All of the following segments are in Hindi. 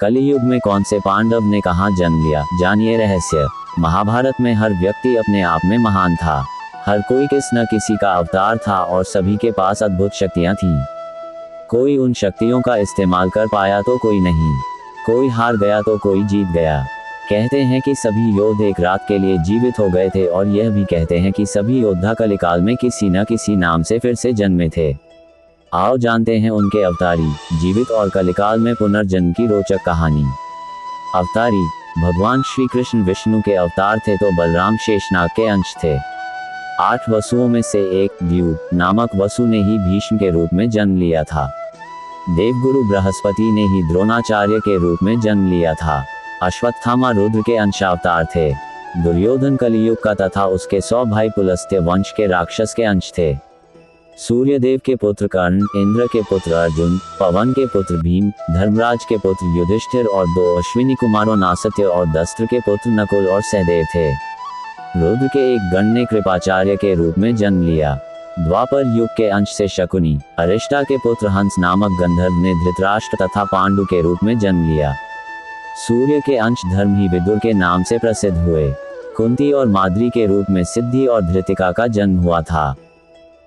कलियुग में कौन से पांडव ने कहां जन्म लिया, जानिए रहस्य। महाभारत में हर व्यक्ति अपने आप में महान था। हर कोई किस न किसी का अवतार था और सभी के पास अद्भुत शक्तियां थीं। कोई उन शक्तियों का इस्तेमाल कर पाया तो कोई नहीं। कोई हार गया तो कोई जीत गया। कहते हैं कि सभी योद्धा एक रात के लिए जीवित हो गए थे और यह भी कहते हैं कि सभी योद्धा कलिकाल में किसी न किसी नाम से फिर से जन्मे थे। आओ जानते हैं उनके अवतारी, जीवित और कलिकाल में पुनर्जन्म की रोचक कहानी। अवतारी भगवान श्री कृष्ण विष्णु के अवतार थे तो बलराम शेषनाग के अंश थे। 8 वसुओं में से एक द्यू नामक वसु ने ही भीष्म के रूप में जन्म लिया था। देवगुरु बृहस्पति ने ही द्रोणाचार्य के रूप में जन्म लिया था। अश्वत्थामा रुद्र के अंशावतार थे। दुर्योधन कलियुग का तथा उसके 100 भाई पुलस्त्य वंश के राक्षस के अंश थे। सूर्यदेव के पुत्र कर्ण, इंद्र के पुत्र अर्जुन, पवन के पुत्र भीम, धर्मराज के पुत्र युधिष्ठिर और 2 अश्विनी कुमारों नासत्य और दस्त्र के पुत्र नकुल और सहदेव थे। रुद्र के एक गण ने कृपाचार्य के रूप में जन्म लिया। द्वापर युग के अंश से शकुनी, अरिष्टा के पुत्र हंस नामक गंधर्व ने धृतराष्ट्र तथा पांडु के रूप में जन्म लिया। सूर्य के अंश धर्म ही विदुर के नाम से प्रसिद्ध हुए। कुंती और माद्री के रूप में सिद्धि और धृतिका का जन्म हुआ था।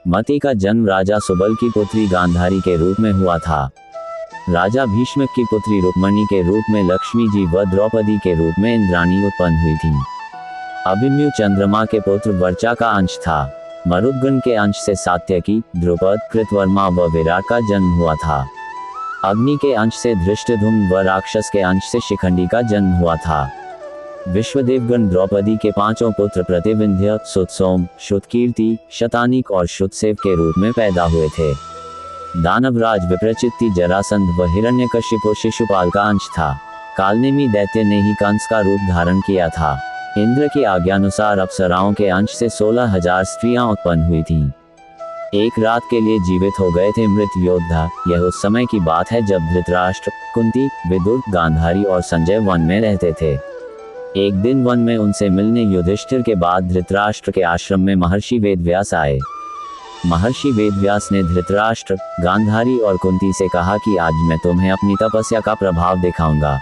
मति का जन्म राजा सुबल की पुत्री गांधारी के रूप में हुआ था। राजा भीष्म की पुत्री रुक्मणी के रूप में लक्ष्मी जी व द्रौपदी के रूप में इंद्राणी उत्पन्न हुई थी। अभिमन्यु चंद्रमा के पुत्र वर्चा का अंश था। मरुद्गण के अंश से सात्यकी, द्रुपद, कृतवर्मा व विराट का जन्म हुआ था। अग्नि के अंश से धृष्टद्युम्न व राक्षस के अंश से शिखंडी का जन्म हुआ था। विश्वदेवगण द्रौपदी के 5 पुत्र प्रतिविंध्य, सुतसोम, श्रुतकीर्ति, शतानीक और श्रुतसेव के रूप में पैदा हुए थे। दानवराज विप्रचित्ति, जरासंध व हिरण्यकशिपु शिशुपाल का अंश था। कालनेमी दैत्य ने ही कंस का रूप धारण किया था। इंद्र की आज्ञानुसार अप्सराओं के अंश से 16,000 स्त्रियां उत्पन्न हुई थीं। एक रात के लिए जीवित हो गए थे मृत योद्धा। यह उस समय की बात है जब धृतराष्ट्र, कुंती, विदुर, गांधारी और संजय वन में रहते थे। एक दिन वन में उनसे मिलने युधिष्ठिर के बाद धृतराष्ट्र के आश्रम में महर्षि वेदव्यास आए। महर्षि वेदव्यास ने धृतराष्ट्र, गांधारी और कुंती से कहा कि आज मैं तुम्हें अपनी तपस्या का प्रभाव दिखाऊंगा।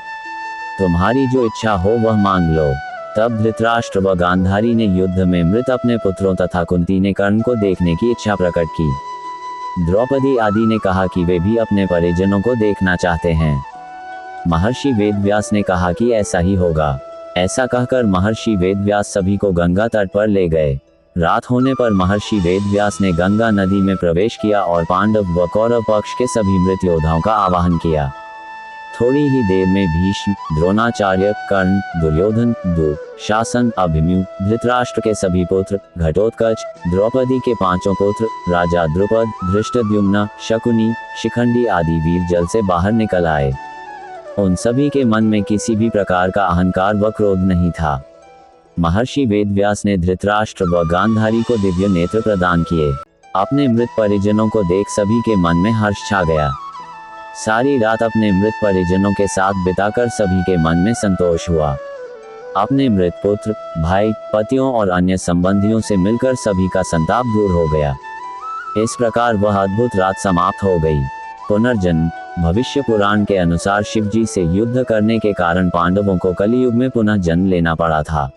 तुम्हारी जो इच्छा हो वह मांग लो। तब धृतराष्ट्र व गांधारी ने युद्ध में मृत अपने पुत्रों तथा कुंती ने कर्ण को देखने की इच्छा प्रकट की। द्रौपदी आदि ने कहा कि वे भी अपने परिजनों को देखना चाहते हैं। महर्षि वेदव्यास ने कहा कि ऐसा ही होगा। ऐसा कहकर महर्षि वेदव्यास सभी को गंगा तट पर ले गए। रात होने पर महर्षि वेदव्यास ने गंगा नदी में प्रवेश किया और पांडव व कौरव पक्ष के सभी मृत योद्धाओं का आवाहन किया। थोड़ी ही देर में भीष्म, द्रोणाचार्य, कर्ण, दुर्योधन, दुःशासन, अभिमन्यु, धृतराष्ट्र के सभी पुत्र, घटोत्कच, द्रौपदी के 5 पुत्र, राजा द्रुपद, धृष्टद्युम्न, शकुनी, शिखंडी आदि वीर जल से बाहर निकल आए। उन सभी के मन में किसी भी प्रकार का अहंकार व क्रोध नहीं था। महर्षि वेदव्यास ने धृतराष्ट्र व गांधारी को दिव्य नेत्र प्रदान किए। अपने मृत परिजनों को देख सभी के मन में हर्ष छा गया। सारी रात अपने मृत परिजनों के साथ बिताकर सभी के मन में संतोष हुआ। अपने मृत पुत्र, भाई, पतियों और अन्य संबंधियों से मिलकर सभी का संताप दूर हो गया। इस प्रकार वह अद्भुत रात समाप्त हो गई। पुनर्जन्म। भविष्य पुराण के अनुसार शिवजी से युद्ध करने के कारण पांडवों को कलियुग में पुनः जन्म लेना पड़ा था।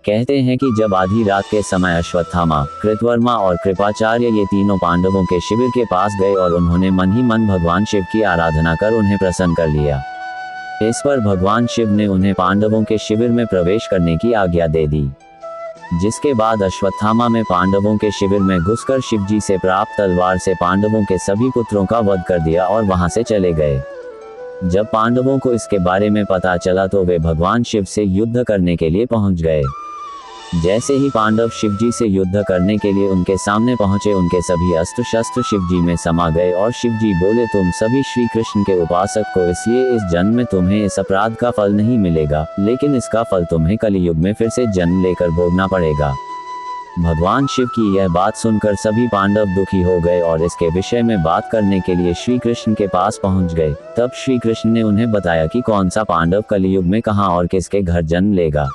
कहते हैं कि जब आधी रात के समय अश्वत्थामा, कृतवर्मा और कृपाचार्य ये तीनों पांडवों के शिविर के पास गए और उन्होंने मन ही मन भगवान शिव की आराधना कर उन्हें प्रसन्न कर लिया। इस पर भगवान शिव ने उन्हें पांडवों के शिविर में प्रवेश करने की आज्ञा दे दी। जिसके बाद अश्वत्थामा में पांडवों के शिविर में घुसकर शिवजी से प्राप्त तलवार से पांडवों के सभी पुत्रों का वध कर दिया और वहां से चले गए। जब पांडवों को इसके बारे में पता चला तो वे भगवान शिव से युद्ध करने के लिए पहुंच गए। जैसे ही पांडव शिवजी से युद्ध करने के लिए उनके सामने पहुंचे, उनके सभी अस्त्र शस्त्र शिवजी में समा गए और शिवजी बोले, तुम सभी श्री कृष्ण के उपासक को, इसलिए इस जन्म में तुम्हें इस अपराध का फल नहीं मिलेगा, लेकिन इसका फल तुम्हें कलियुग में फिर से जन्म लेकर भोगना पड़ेगा। भगवान शिव की यह बात सुनकर सभी पांडव दुखी हो गए और इसके विषय में बात करने के लिए श्री कृष्ण के पास पहुंच गए। तब श्री कृष्ण ने उन्हें बताया कि कौन सा पांडव कलियुग में कहां और किसके घर जन्म लेगा।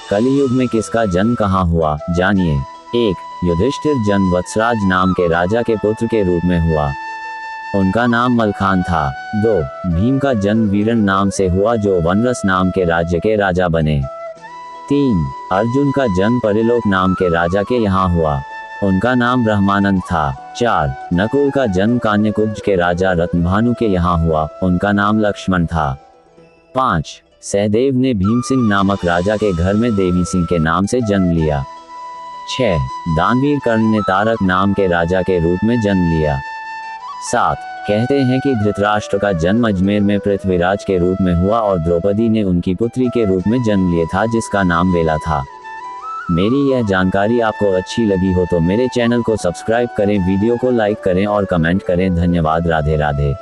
कलियुग में किसका जन्म कहां हुआ, जानिए। 1. युधिष्ठिर जन्म वत्सराज नाम के राजा के पुत्र के रूप में हुआ। उनका नाम मलखान था। 2. भीम का जन्म वीरण नाम से हुआ जो वनरस नाम के राज्य के राजा बने। 3. अर्जुन का जन्म परिलोक नाम के राजा के यहाँ हुआ। उनका नाम ब्रह्मानंद था। 4. नकुल का जन्म कान्यकुब्ज के राजा रत्नभानु के यहाँ हुआ। उनका नाम लक्ष्मण था। 5. सहदेव ने भीम सिंह नामक राजा के घर में देवी सिंह के नाम से जन्म लिया। 6. दानवीर कर्ण ने तारक नाम के राजा के रूप में जन्म लिया। 7. कहते हैं कि धृतराष्ट्र का जन्म अजमेर में पृथ्वीराज के रूप में हुआ और द्रौपदी ने उनकी पुत्री के रूप में जन्म लिया था जिसका नाम बेला था। मेरी यह जानकारी आपको अच्छी लगी हो तो मेरे चैनल को सब्सक्राइब करें, वीडियो को लाइक करें और कमेंट करें। धन्यवाद। राधे राधे।